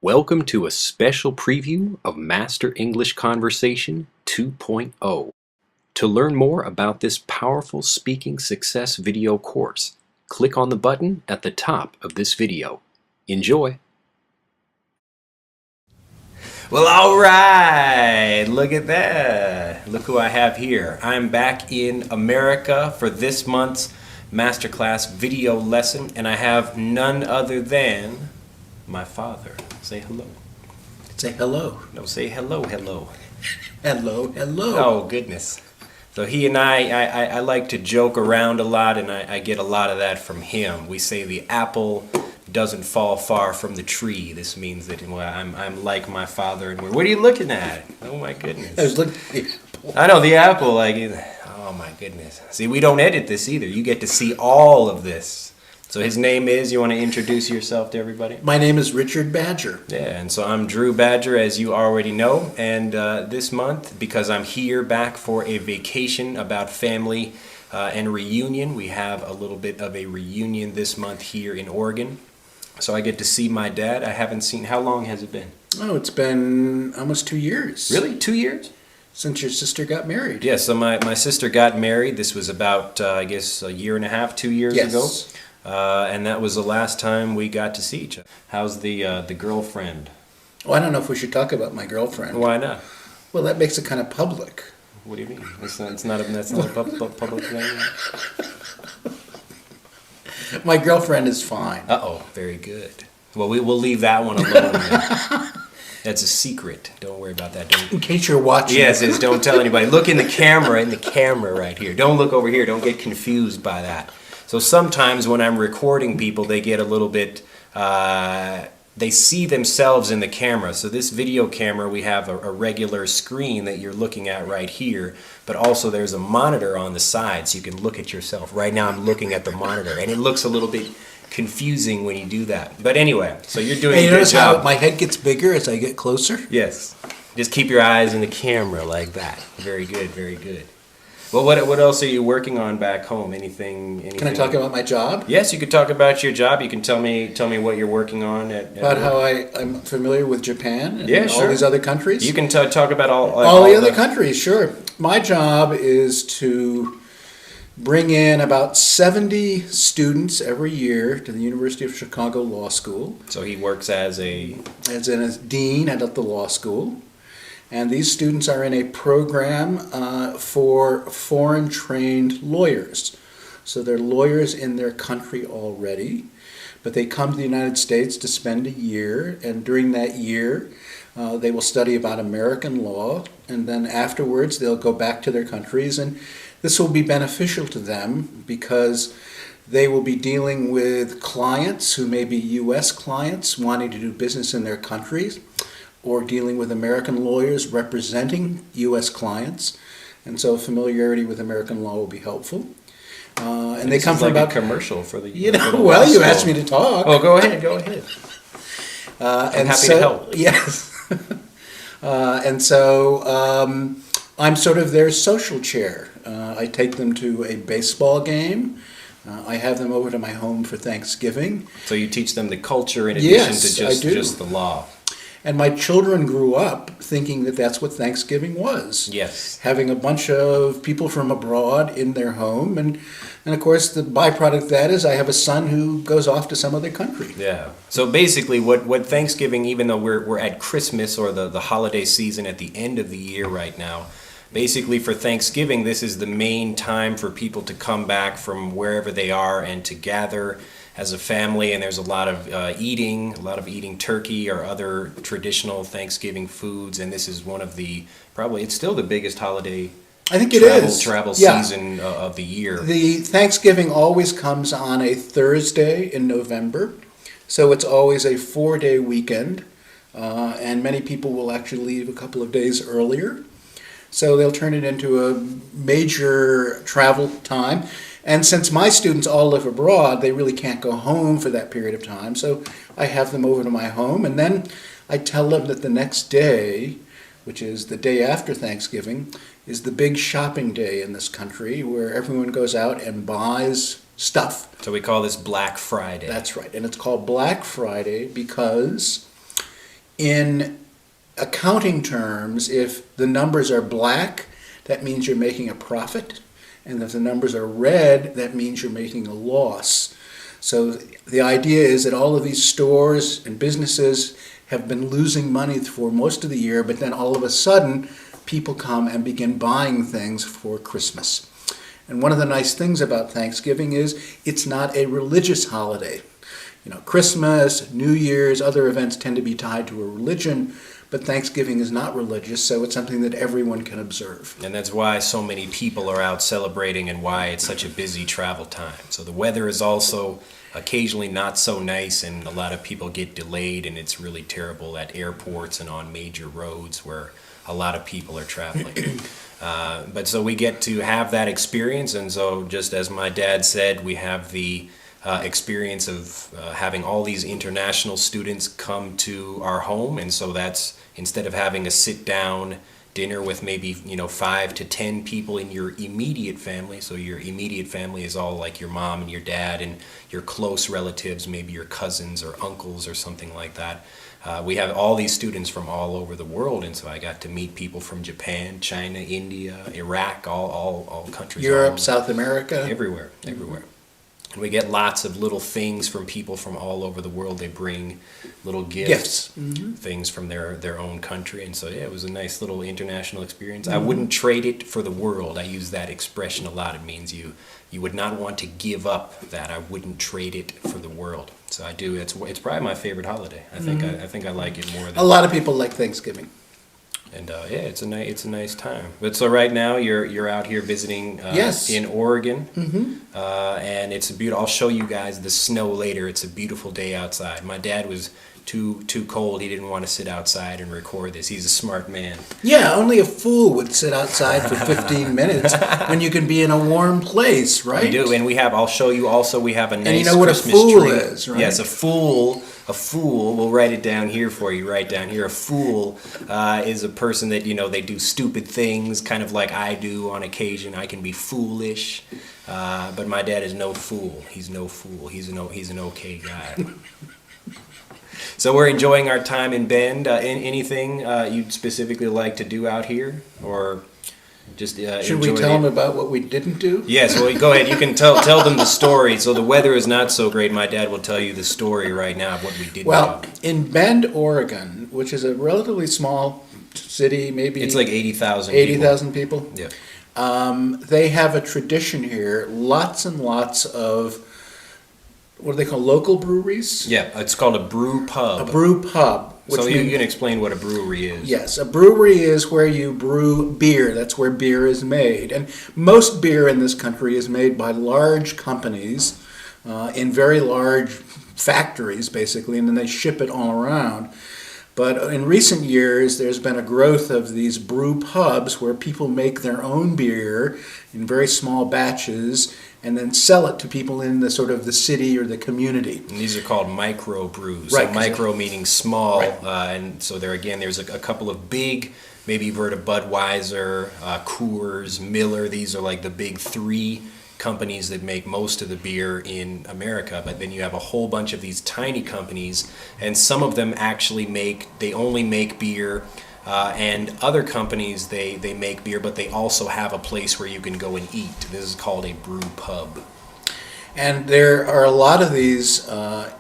Welcome to a special preview of Master English Conversation 2.0. To learn more about this powerful speaking success video course, click on the button at the top of this video. Enjoy! Well, all right, look at that. Look who I have here. I'm back in America for this month's Masterclass video lesson, and I have none other than my father. Say hello. Say hello. No, say hello, hello. Hello, hello. Oh, goodness. So he and I like to joke around a lot, and I get a lot of that from him. We say the apple doesn't fall far from the tree. This means that I'm like my father. And what are you looking at? Oh, my goodness. I was looking at the apple. I know, the apple. Oh, my goodness. See, we don't edit this either. You get to see all of this. So his name is, you want to introduce yourself to everybody? My name is Richard Badger. Yeah, and so I'm Drew Badger, as you already know. And this month, because I'm here back for a vacation about family and reunion, we have a little bit of a reunion this month here in Oregon. So I get to see my dad. I haven't seen, how long has it been? Oh, it's been almost 2 years. Really? 2 years? Since your sister got married. Yeah, so my sister got married. This was about, I guess, a year and a half, 2 years ago. And that was the last time we got to see each other. How's the girlfriend? Well, I don't know if we should talk about my girlfriend. Why not? Well, that makes it kind of public. What do you mean? That's not a public thing? My girlfriend is fine. Uh-oh, very good. Well, we'll leave that one alone. That's a secret. Don't worry about that. In case you're watching. Yes, don't tell anybody. Look in the camera right here. Don't look over here. Don't get confused by that. So sometimes when I'm recording people, they get a little bit, they see themselves in the camera. So this video camera, we have a regular screen that you're looking at right here, but also there's a monitor on the side so you can look at yourself. Right now I'm looking at the monitor, and it looks a little bit confusing when you do that. But anyway, so you're doing a good job. How my head gets bigger as I get closer? Yes. Just keep your eyes in the camera like that. Very good, very good. Well, what else are you working on back home? Anything? Can I talk about my job? Yes, you could talk about your job. You can tell me what you're working on. About how I'm familiar with Japan and sure. all these other countries? You can talk about all the other countries, sure. My job is to bring in about 70 students every year to the University of Chicago Law School. So he works as a dean at the law school. And these students are in a program for foreign-trained lawyers. So they're lawyers in their country already, but they come to the United States to spend a year, and during that year they will study about American law, and then afterwards they'll go back to their countries, and this will be beneficial to them because they will be dealing with clients who may be U.S. clients wanting to do business in their countries, or dealing with American lawyers representing U.S. clients, and so familiarity with American law will be helpful. And they come from about a commercial for the you asked me to talk. Oh, go ahead. I'm happy to help. Yes, and so I'm sort of their social chair. I take them to a baseball game. I have them over to my home for Thanksgiving. So you teach them the culture in addition to just the law. And my children grew up thinking that that's what Thanksgiving was. Yes. Having a bunch of people from abroad in their home. And of course, the byproduct of that is I have a son who goes off to some other country. Yeah. So basically what Thanksgiving, even though we're at Christmas or the holiday season at the end of the year right now, basically for Thanksgiving, this is the main time for people to come back from wherever they are and to gather as a family, and there's a lot of eating turkey or other traditional Thanksgiving foods, and this is one of it's still the biggest holiday I think it is. Travel season of the year. The Thanksgiving always comes on a Thursday in November, so it's always a 4-day weekend, and many people will actually leave a couple of days earlier, so they'll turn it into a major travel time. And since my students all live abroad, they really can't go home for that period of time. So I have them over to my home, and then I tell them that the next day, which is the day after Thanksgiving, is the big shopping day in this country where everyone goes out and buys stuff. So we call this Black Friday. That's right. And it's called Black Friday because In accounting terms, if the numbers are black, that means you're making a profit. And if the numbers are red, that means you're making a loss. So the idea is that all of these stores and businesses have been losing money for most of the year, but then all of a sudden, people come and begin buying things for Christmas. And one of the nice things about Thanksgiving is it's not a religious holiday. You know, Christmas, New Year's, other events tend to be tied to a religion, but Thanksgiving is not religious, so it's something that everyone can observe. And that's why so many people are out celebrating and why it's such a busy travel time. So the weather is also occasionally not so nice, and a lot of people get delayed, and it's really terrible at airports and on major roads where a lot of people are traveling. But so we get to have that experience, and so just as my dad said, we have the experience of having all these international students come to our home, and so that's instead of having a sit-down dinner with maybe 5 to 10 people in your immediate family. So your immediate family is all like your mom and your dad and your close relatives, maybe your cousins or uncles or something like that. We have all these students from all over the world, and so I got to meet people from Japan, China, India, Iraq, all countries. Europe, South America. Everywhere. And we get lots of little things from people from all over the world. They bring little gifts. Things from their own country. And so, yeah, it was a nice little international experience. I wouldn't trade it for the world. I use that expression a lot. It means you would not want to give up that. I wouldn't trade it for the world. So I do. It's probably my favorite holiday. I think I like it more than a lot of people like Thanksgiving. And yeah, it's a nice time. But so right now you're out here visiting yes. in Oregon, and it's a beautiful. I'll show you guys the snow later. It's a beautiful day outside. My dad was too cold. He didn't want to sit outside and record this. He's a smart man. Yeah, only a fool would sit outside for 15 minutes when you can be in a warm place, right? We do, and we have. I'll show you also. We have a nice and you know what Christmas a fool tree. is, right? Yes, a fool. A fool, we'll write it down here for you, right down here. A fool is a person that, they do stupid things, kind of like I do on occasion. I can be foolish, but my dad is no fool. He's no fool. He's an okay guy. So we're enjoying our time in Bend. Anything you'd specifically like to do out here, or just should we tell them about what we didn't do? Yes, well, go ahead. You can tell them the story. So the weather is not so great. My dad will tell you the story right now of what we did. Well, in Bend, Oregon, which is a relatively small city, maybe it's like 80,000 people. Yeah. They have a tradition here. Lots and lots of what do they call local breweries? Yeah, it's called a brew pub. A brew pub. So you can explain what a brewery is. Yes, a brewery is where you brew beer. That's where beer is made. And most beer in this country is made by large companies in very large factories, basically, and then they ship it all around. But in recent years, there's been a growth of these brew pubs where people make their own beer in very small batches and then sell it to people in the sort of the city or the community. And these are called micro brews. Right. So micro meaning small, right. And so there's a couple of big, maybe you've heard of Budweiser, Coors, Miller. These are like the big three companies that make most of the beer in America, but then you have a whole bunch of these tiny companies, and some of them actually only make beer, and other companies they make beer, but they also have a place where you can go and eat. This is called a brew pub. And there are a lot of these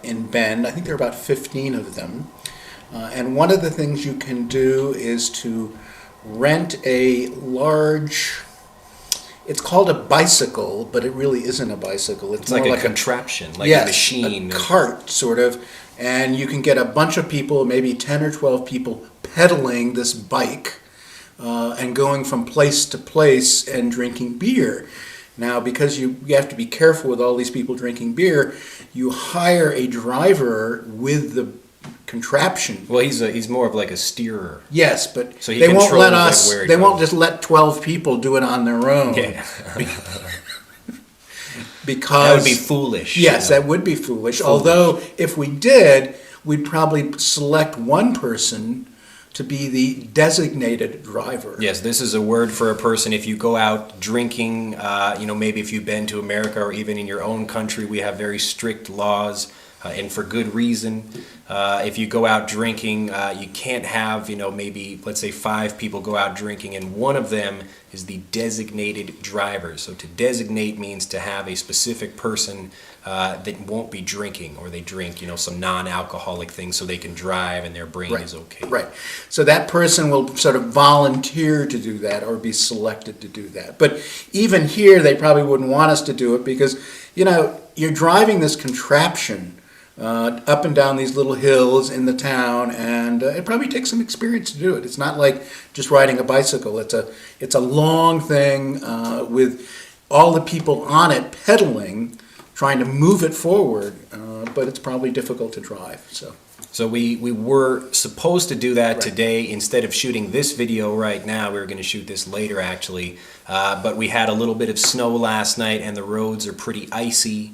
in Bend. I think there are about 15 of them. And one of the things you can do is to rent a large, it's called a bicycle, but it really isn't a bicycle. It's like a contraption, like yes, a machine. A cart, sort of. And you can get a bunch of people, maybe 10 or 12 people, pedaling this bike and going from place to place and drinking beer. Now, because you have to be careful with all these people drinking beer, you hire a driver with the contraption. Well, he's more of like a steerer. Yes, but so they won't let us. Like they won't just let 12 people do it on their own. Yeah. Because that would be foolish. Yes, that would be foolish. Although if we did, we'd probably select one person to be the designated driver. Yes, this is a word for a person. If you go out drinking, maybe if you've been to America or even in your own country, we have very strict laws and for good reason. If you go out drinking, you can't have, maybe, let's say 5 people go out drinking and one of them is the designated driver. So to designate means to have a specific person that won't be drinking, or they drink, some non-alcoholic things so they can drive and their brain is okay. Right. So that person will sort of volunteer to do that or be selected to do that. But even here, they probably wouldn't want us to do it because, you're driving this contraption up and down these little hills in the town, and it probably takes some experience to do it. It's not like just riding a bicycle. It's a long thing with all the people on it pedaling, trying to move it forward, but it's probably difficult to drive. So we were supposed to do that today. Instead of shooting this video right now, we were going to shoot this later actually. But we had a little bit of snow last night and the roads are pretty icy.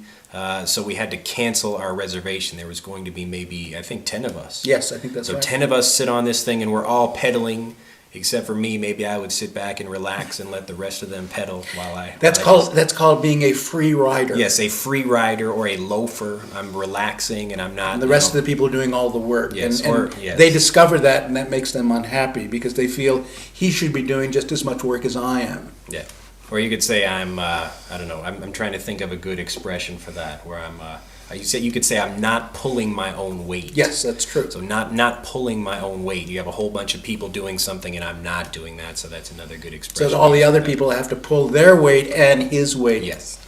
So we had to cancel our reservation. There was going to be maybe, I think, 10 of us. Yes, I think that's right. So 10 of us sit on this thing and we're all pedaling. Except for me, maybe I would sit back and relax and let the rest of them pedal while I... That's called being a free rider. Yes, a free rider or a loafer. I'm relaxing and I'm not... And the rest of the people are doing all the work. Yes, and they discover that, and that makes them unhappy because they feel he should be doing just as much work as I am. Yeah. Or you could say I'm trying to think of a good expression for that, where you could say I'm not pulling my own weight. Yes, that's true. So not pulling my own weight. You have a whole bunch of people doing something and I'm not doing that, so that's another good expression. So all the other people have to pull their weight and his weight. Yes.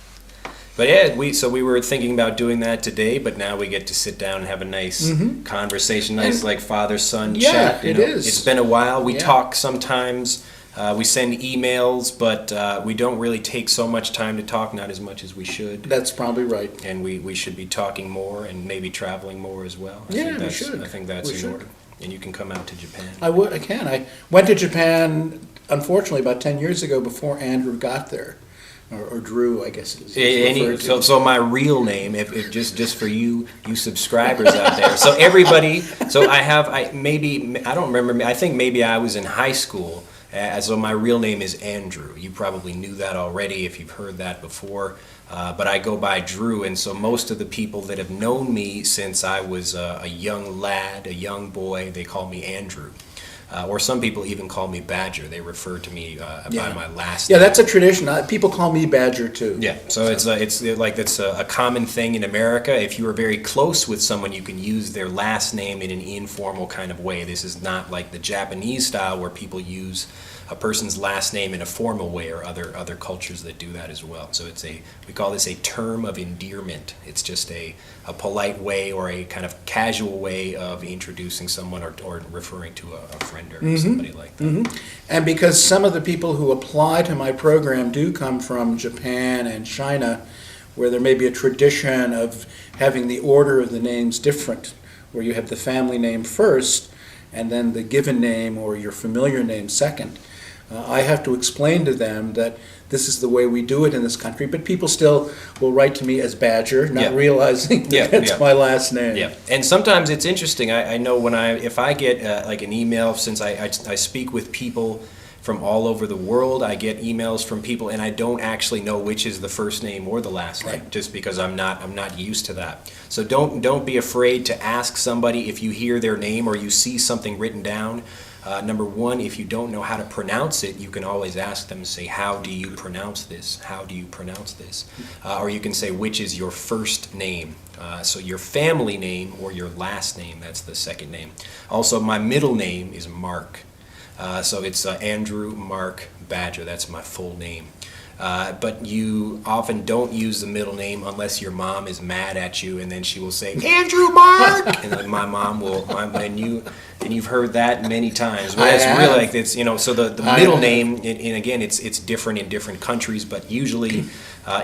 But yeah, we were thinking about doing that today, but now we get to sit down and have a nice conversation, nice like father-son chat. It is. It's been a while. We talk sometimes. We send emails, but we don't really take so much time to talk, not as much as we should. That's probably right. And we should be talking more and maybe traveling more as well. We should. I think that's in order. And you can come out to Japan. I can. I went to Japan, unfortunately, about 10 years ago before Andrew got there. Or Drew, I guess it is. So my real name, if just for you subscribers out there. So everybody, I don't remember, I think maybe I was in high school. So my real name is Andrew. You probably knew that already if you've heard that before. But I go by Drew, and so most of the people that have known me since I was a young lad, a young boy, they call me Andrew. Or some people even call me Badger. They refer to me by my last name. Yeah, that's a tradition. People call me Badger too. Yeah, so it's a common thing in America. If you are very close with someone, you can use their last name in an informal kind of way. This is not like the Japanese style where people use a person's last name in a formal way, or other cultures that do that as well. So we call this a term of endearment. It's just a polite way or a kind of casual way of introducing someone or referring to a friend or somebody like that. And because some of the people who apply to my program do come from Japan and China, where there may be a tradition of having the order of the names different, where you have the family name first and then the given name or your familiar name second. I have to explain to them that this is the way we do it in this country, but people still will write to me as Badger, not realizing that that's my last name. Yeah, and sometimes it's interesting. I know if I get like an email, since I speak with people from all over the world, I get emails from people, and I don't actually know which is the first name or the last name, just because I'm not used to that. So don't be afraid to ask somebody if you hear their name or you see something written down. Number one, if you don't know how to pronounce it, you can always ask them and say, how do you pronounce this? How do you pronounce this? Or you can say, which is your first name? So your family name or your last name, that's the second name. Also, my middle name is Mark. So it's Andrew Mark Badger. That's my full name. But you often don't use the middle name unless your mom is mad at you, and then she will say, Andrew Mark! And then my mom will, and you've heard that many times. But it's really like it's, so the middle name, and again, it's different in different countries, but usually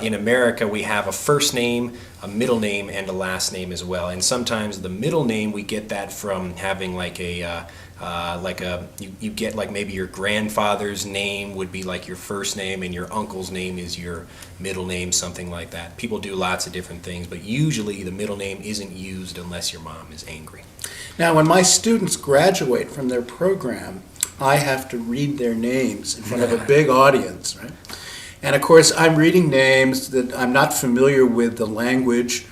in America we have a first name, a middle name, and a last name as well. And sometimes the middle name, we get that from having like you get like maybe your grandfather's name would be like your first name and your uncle's name is your middle name, something like that. People do lots of different things, but usually the middle name isn't used unless your mom is angry. Now, when my students graduate from their program, I have to read their names in front of a big audience, right? And of course, I'm reading names that I'm not familiar with the language.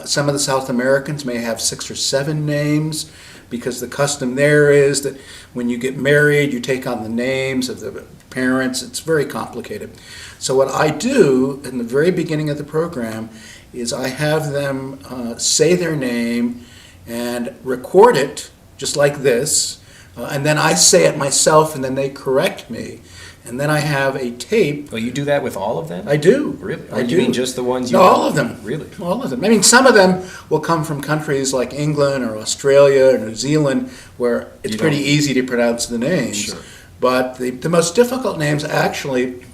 Some of the South Americans may have 6 or 7 names, because the custom there is that when you get married, you take on the names of the parents. It's very complicated. So what I do in the very beginning of the program is I have them say their name and record it just like this, and then I say it myself, and then they correct me. And then I have a tape. Oh, you do that with all of them? I do. Really? I You do. mean just the ones you No, all of them. Really? All of them. I mean, some of them will come from countries like England or Australia or New Zealand, where it's You pretty don't- easy to pronounce the names. Sure. But the most difficult names actually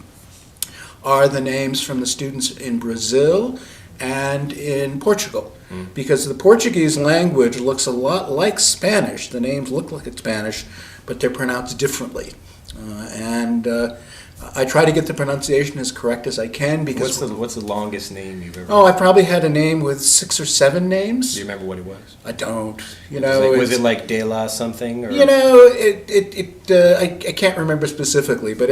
are the names from the students in Brazil and in Portugal. Because the Portuguese language looks a lot like Spanish. The names look like Spanish, but they're pronounced differently. And I try to get the pronunciation as correct as I can, because What's the longest name you've ever? I probably had a name with 6 or 7 names. Do you remember what it was? I don't. Was it like De La something? Or? I can't remember specifically, but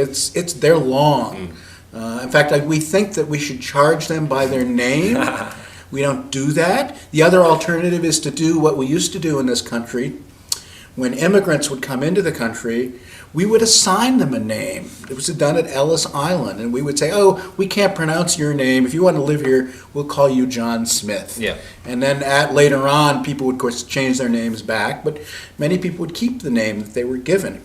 they're long. In fact, we think that we should charge them by their name. We don't do that. The other alternative is to do what we used to do in this country. When immigrants would come into the country, we would assign them a name. It was done at Ellis Island, and we would say, we can't pronounce your name. If you want to live here, we'll call you John Smith. Yeah. And then later on, people would, of course, change their names back, but many people would keep the name that they were given.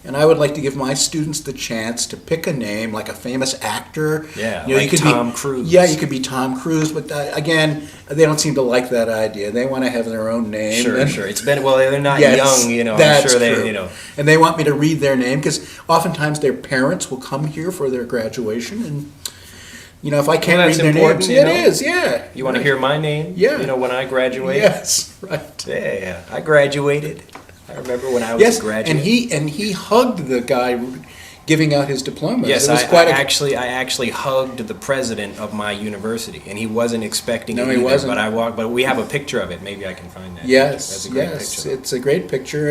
And I would like to give my students the chance to pick a name, like a famous actor. Yeah, you like could Tom be, Cruise. Yeah, you could be Tom Cruise, but again, they don't seem to like that idea. They want to have their own name. Sure. It's been, they're not Yes, young, that's I'm sure they, true. And they want me to read their name, because oftentimes their parents will come here for their graduation, and if I can't read that's their important, names, it is, yeah. You want to hear my name? Yeah. When I graduate? Yes, right. Yeah. I graduated. I remember when I was Yes, a graduate. and he hugged the guy giving out his diploma. Yes, it was I actually hugged the president of my university, and he wasn't expecting it No, he either. wasn't. But we have a picture of it. Maybe I can find that. Yes, That's a great yes, picture. it's a great picture,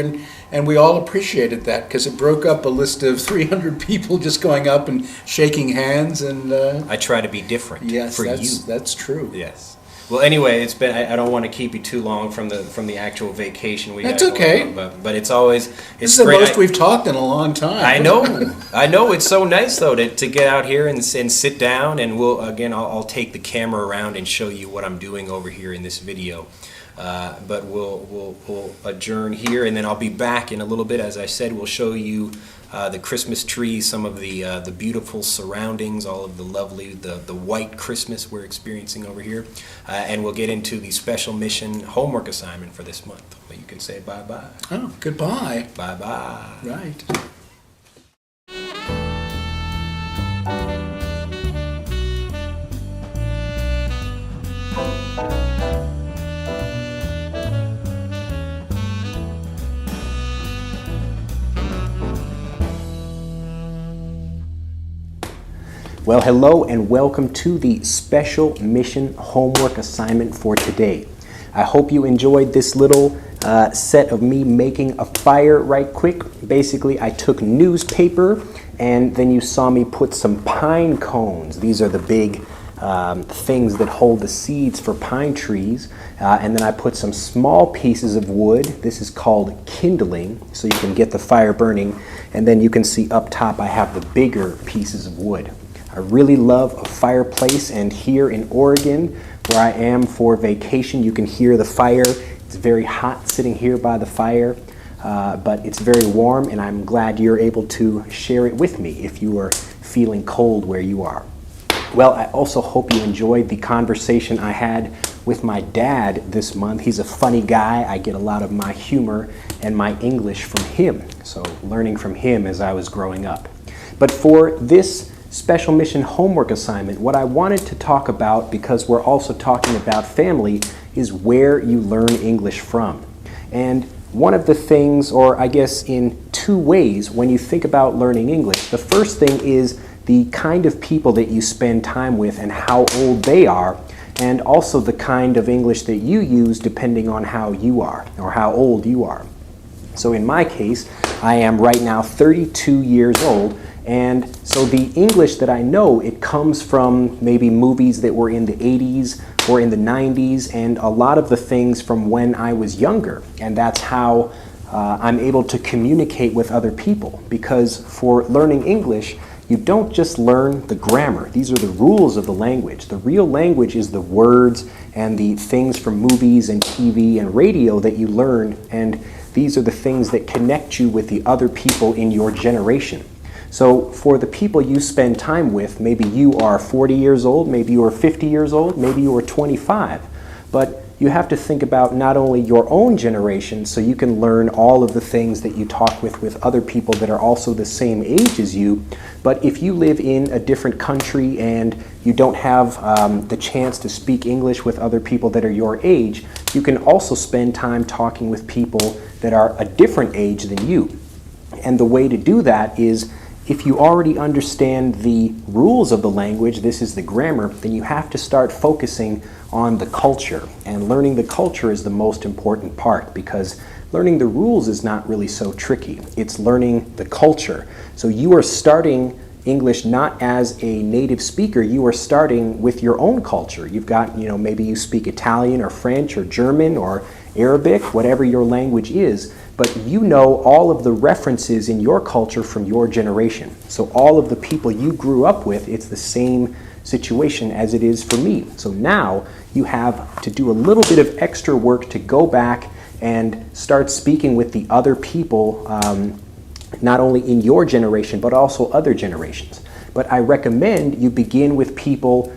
and we all appreciated that, because it broke up a list of 300 people just going up and shaking hands, and I try to be different yes, for you. that's true. Yes. Well, anyway, it's been. I don't want to keep you too long from the actual vacation we. That's had going okay. on, but it's always. This It's is the great. most we've talked in a long time. I know. It's so nice though to get out here and sit down, and I'll take the camera around and show you what I'm doing over here in this video. But we'll adjourn here, and then I'll be back in a little bit. As I said, we'll show you the Christmas tree, some of the beautiful surroundings, all of the lovely, the white Christmas we're experiencing over here, and we'll get into the special mission homework assignment for this month. But you can say bye-bye. Oh, goodbye. Bye-bye. Right. Well, hello and welcome to the special mission homework assignment for today. I hope you enjoyed this little set of me making a fire right quick. Basically, I took newspaper and then you saw me put some pine cones. These are the big things that hold the seeds for pine trees. And then I put some small pieces of wood. This is called kindling, so you can get the fire burning. And then you can see up top I have the bigger pieces of wood. I really love a fireplace, and here in Oregon, where I am for vacation, you can hear the fire. It's very hot sitting here by the fire, but it's very warm, and I'm glad you're able to share it with me if you are feeling cold where you are. Well, I also hope you enjoyed the conversation I had with my dad this month. He's a funny guy. I get a lot of my humor and my English from him, so learning from him as I was growing up. But for this special mission homework assignment, what I wanted to talk about, because we're also talking about family, is where you learn English from. And one of the things, or I guess in two ways, when you think about learning English, the first thing is the kind of people that you spend time with and how old they are, and also the kind of English that you use depending on how you are or how old you are. So in my case, I am right now 32 years old, and so the English that I know, it comes from maybe movies that were in the 80s or in the 90s, and a lot of the things from when I was younger. And that's how I'm able to communicate with other people, because for learning English, you don't just learn the grammar. These are the rules of the language. The real language is the words and the things from movies and TV and radio that you learn, and these are the things that connect you with the other people in your generation. So for the people you spend time with, maybe you are 40 years old, maybe you are 50 years old, maybe you are 25, but you have to think about not only your own generation, so you can learn all of the things that you talk with other people that are also the same age as you, but if you live in a different country and you don't have the chance to speak English with other people that are your age, you can also spend time talking with people that are a different age than you. And the way to do that is, if you already understand the rules of the language, this is the grammar, then you have to start focusing on the culture. And learning the culture is the most important part, because learning the rules is not really so tricky. It's learning the culture. So you are starting English not as a native speaker, you are starting with your own culture. You've got, maybe you speak Italian or French or German or Arabic, whatever your language is, but you know all of the references in your culture from your generation. So all of the people you grew up with, it's the same situation as it is for me. So now you have to do a little bit of extra work to go back and start speaking with the other people, not only in your generation, but also other generations. But I recommend you begin with people,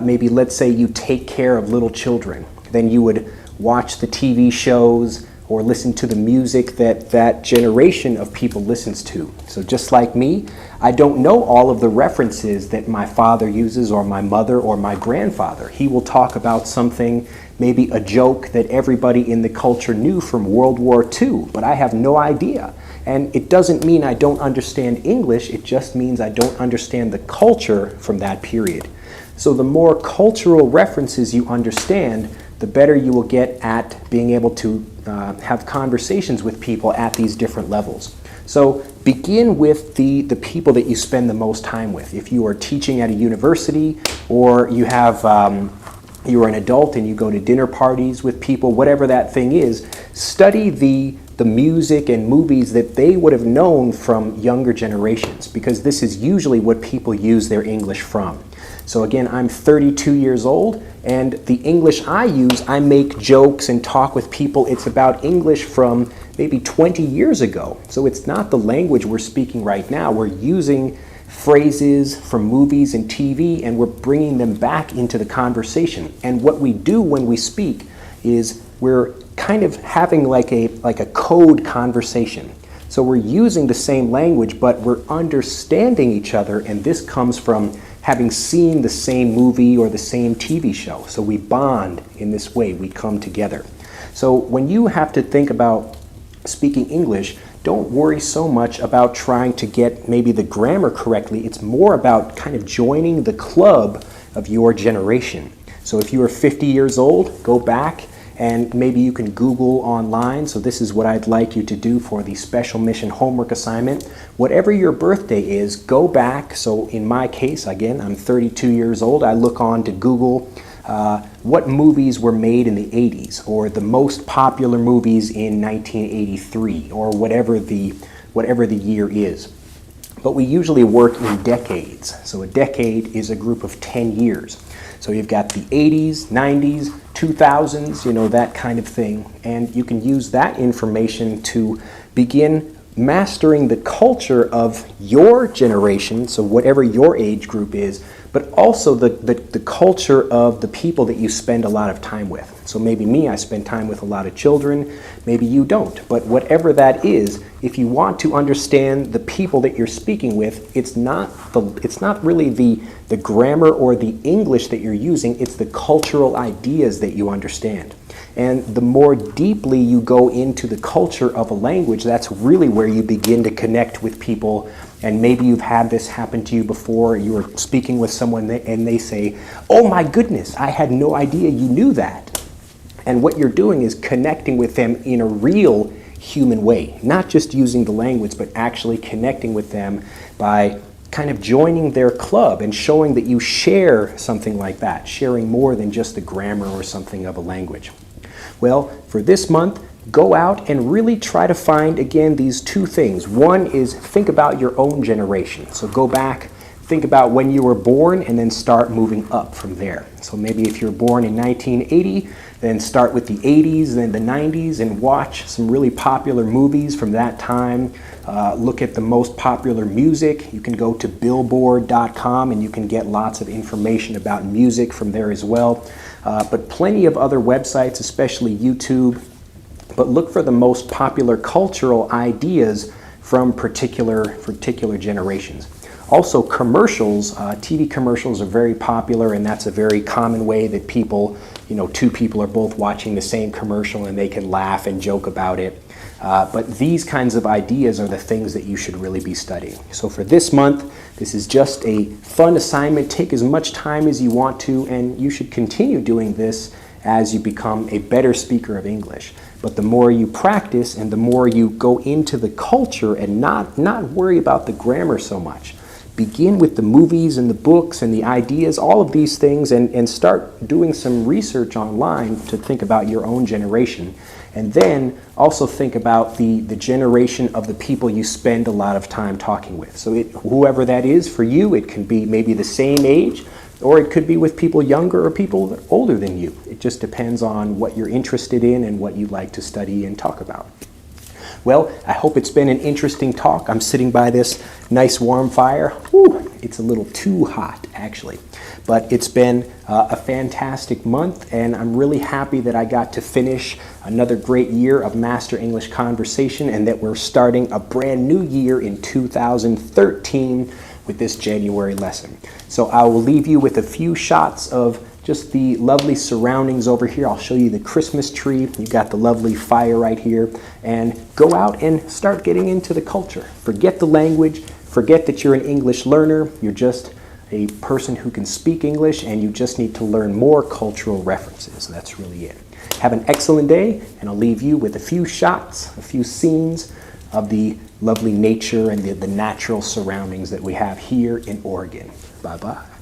maybe let's say you take care of little children. Then you would watch the TV shows or listen to the music that that generation of people listens to. So just like me, I don't know all of the references that my father uses or my mother or my grandfather. He will talk about something, maybe a joke that everybody in the culture knew from World War II, but I have no idea. And it doesn't mean I don't understand English, it just means I don't understand the culture from that period. So the more cultural references you understand, the better you will get at being able to have conversations with people at these different levels. So begin with the people that you spend the most time with. If you are teaching at a university, or you have you're an adult and you go to dinner parties with people, whatever that thing is, study the music and movies that they would have known from younger generations, because this is usually what people use their English from. So again, I'm 32 years old, and the English I use, I make jokes and talk with people. It's about English from maybe 20 years ago. So it's not the language we're speaking right now. We're using phrases from movies and TV, and we're bringing them back into the conversation. And what we do when we speak is we're kind of having like a code conversation. So we're using the same language, but we're understanding each other, and this comes from having seen the same movie or the same TV show. So we bond in this way, we come together. So when you have to think about speaking English, don't worry so much about trying to get maybe the grammar correctly. It's more about kind of joining the club of your generation. So if you are 50 years old, go back and maybe you can Google online. So this is what I'd like you to do for the special mission homework assignment. Whatever your birthday is, go back. So in my case, again, I'm 32 years old. I look on to Google what movies were made in the 80s, or the most popular movies in 1983, or whatever the year is. But we usually work in decades. So a decade is a group of 10 years. So you've got the 80s, 90s, 2000s, that kind of thing. And you can use that information to begin mastering the culture of your generation, so whatever your age group is, but also the culture of the people that you spend a lot of time with. So maybe me, I spend time with a lot of children, maybe you don't. But whatever that is, if you want to understand the people that you're speaking with, it's not really the grammar or the English that you're using, it's the cultural ideas that you understand. And the more deeply you go into the culture of a language, that's really where you begin to connect with people. And maybe you've had this happen to you before. You were speaking with someone and they say, "Oh my goodness, I had no idea you knew that." And what you're doing is connecting with them in a real human way, not just using the language, but actually connecting with them by kind of joining their club and showing that you share something like that, sharing more than just the grammar or something of a language. Well, for this month, go out and really try to find, again, these two things. One is think about your own generation. So go back, think about when you were born, and then start moving up from there. So maybe if you're born in 1980, then start with the 80s, then the 90s, and watch some really popular movies from that time. Look at the most popular music. You can go to billboard.com and you can get lots of information about music from there as well. But plenty of other websites, especially YouTube. But look for the most popular cultural ideas from particular generations. Also, commercials, TV commercials are very popular, and that's a very common way that people, two people are both watching the same commercial and they can laugh and joke about it. But these kinds of ideas are the things that you should really be studying. So for this month, this is just a fun assignment. Take as much time as you want to, and you should continue doing this as you become a better speaker of English. But the more you practice and the more you go into the culture and not worry about the grammar so much. Begin with the movies and the books and the ideas, all of these things, and start doing some research online to think about your own generation. And then also think about the generation of the people you spend a lot of time talking with. So whoever that is for you, it can be maybe the same age, or it could be with people younger or people older than you. It just depends on what you're interested in and what you like to study and talk about. Well, I hope it's been an interesting talk. I'm sitting by this nice warm fire. Whew, it's a little too hot, actually. But it's been a fantastic month, and I'm really happy that I got to finish another great year of Master English Conversation, and that we're starting a brand new year in 2013 with this January lesson. So I will leave you with a few shots of just the lovely surroundings over here. I'll show you the Christmas tree. You got the lovely fire right here. And go out and start getting into the culture. Forget the language. Forget that you're an English learner. You're just a person who can speak English, and you just need to learn more cultural references. That's really it. Have an excellent day, and I'll leave you with a few shots, a few scenes of the lovely nature and the natural surroundings that we have here in Oregon. Bye-bye.